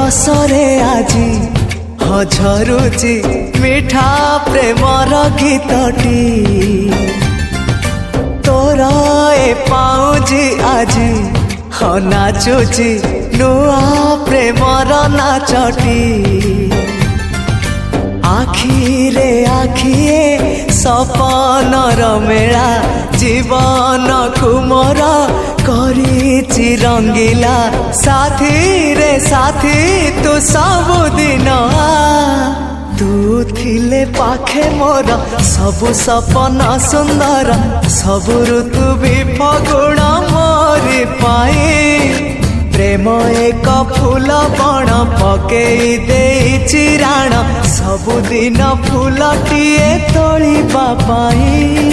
रसरे आजी झरुची मिठा प्रेमर गीतटी तोर ए पाउजी आजी नाचुची नुआ प्रेमर नाचटी आखिरे आखिए सपनर मेला जीवन कुमर करिछि रंगीला साथी रे साथी तू सबुदिन तू थिले पाखे मोर सबु सपन सुंदर सबु ऋतु भी फगुण मोरी पाई प्रेम एक फूल बण पकेई देइछि राण सबुदिन फूलटिए तोलिबा पाई।